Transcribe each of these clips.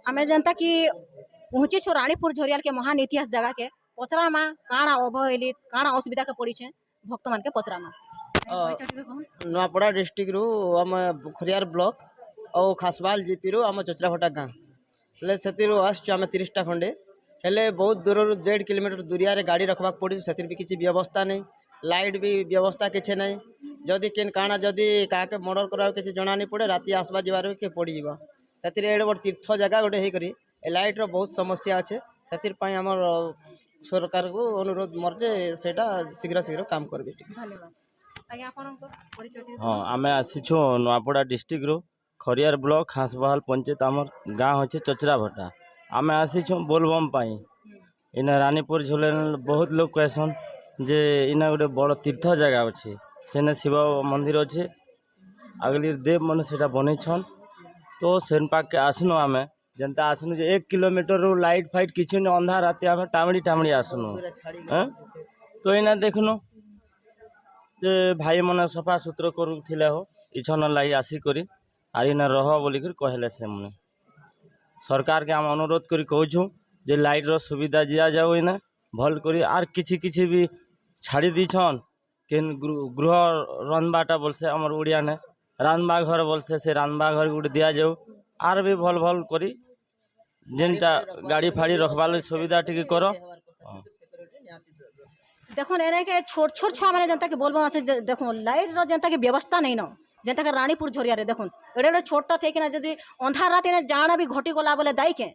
आमे जनता कि पहुँची छो रानीपुर झरियाल के महान इतिहास जगह के पचरामा काଣା अवहेलित काଣା असुविधा के पड़ी छे भक्त मान के पचरामा नुआपड़ा डिस्ट्रिक्ट रु आम खरियार ब्लॉक और खासबाल जीपी रु आम चचराभटा गाँ हेले से आम 30टा खंडे हेले बहुत दूर 1.5 किलोमीटर दूरिया रे गाड़ी रखवा पड़ी से भी किसी व्यवस्था नहीं लाइट भी व्यवस्था किसी नहीं जदि केन काଣା जदि काके मर्डर करा किसी जना नहीं पड़े राति आसवा जीवार के पड़ जा से एडे बड़ तीर्थ जगह गोटे होकर लाइट रो बहुत समस्या अच्छे से आमर सरकार को अनुरोध मोर जे सेटा शीघ्र शीघ्र काम करबे। हाँ आमे आसीछु नुआपड़ा डिस्ट्रिक्ट रु खरियार ब्लॉक खासबहाल पंचायत आमर गाँव होचे चचराभटा आमे आसीछु बोलबम पाई इना रानीपुर झुले बहुत लोग कहसन जे इना गोटे बड़ तीर्थ जगह अच्छे सेने शिव मंदिर अच्छे अगली देव मन से बनईछन तो सेन पाक के आसनु आमे जनता आसनु जे 1 किलोमीटर रू लाइट फाइट किछु न अंधा राति आमे टामड़ी टामड़ी आसनु तो इना देखनु जे भाई मन सफा सुतरा करुथिले हो इछन लाई आसी करी आर इना रह बोली कर कहले से मने सरकार के हम अनुरोध करी कहूछु जे लाइट रो सुविधा दिया जाओ इना भल करी आर किछि किछि भी छाड़ी दीछन केन गृह रनबाटा बोलसे हमर उड़िया ने रानबा घर बोलसे से रानबा घर गुड दिया जाओ आर भी भल भल करी जेनटा गाड़ी फाड़ी रखबार सुविधा टिके करो। देखो एने के छोट छोट छुआ माने जनता के बोलबो আছে देखो लाइट रो जनता के व्यवस्था नहीं न जनता के रानीपुर झरिया रे देखो एडे छोटा थे कि ना जदी अंधार रात ने जाना भी घटी गला बोले दाई के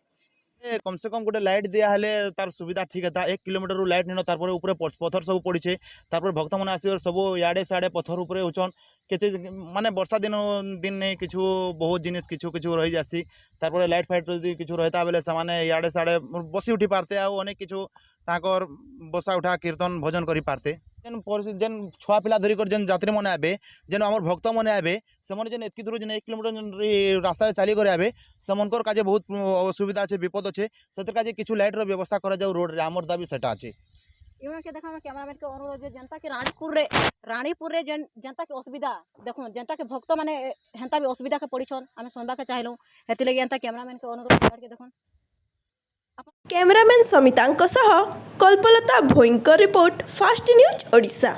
कम से कम गोटे लाइट दिया हेले तार सुविधा ठीक है 1 किलोमीटर रू लाइट नहीं तार ऊपर पत्थर सब पड़े तार भक्त मैंने आस सब इे साड़े पत्थर उपर होचन कि माने वर्षा दिन दिन नहीं किछु बहुत जिनिस किछु किछु रही जासी तार लाइट फाइट जो किछु रहता बेले से इे साड़े बसी उठी पारते अनेक किछु ताकर बसा उठा कीर्तन भजन करी पारते जेन छुआ पिला धरिक जेन यात्री मैंने आए जेन आम भक्त मैंने आए से जेन एतकी दूर जेन 1 किलोमीटर रास्ता चली कर आए से मनकर काजे बहुत असुविधा अच्छे विपद अच्छे से किछु लाइट रो व्यवस्था करा जाऊ रोड रे आमर दाबी सेटा अच्छे के देखा कैमरामैन के अनुरोध जनता के रानीपुर रे जनता के असुविधा देखो जनता के भक्त माने हेंता भी असुविधा के पड़ी छन आमे सुनबा के चाहलु हेति लगे जनता कैमरामैन के अनुरोध के देखो कैमरामैन समितांक सह Kalpalata Bhoinkar report fast news Odisha.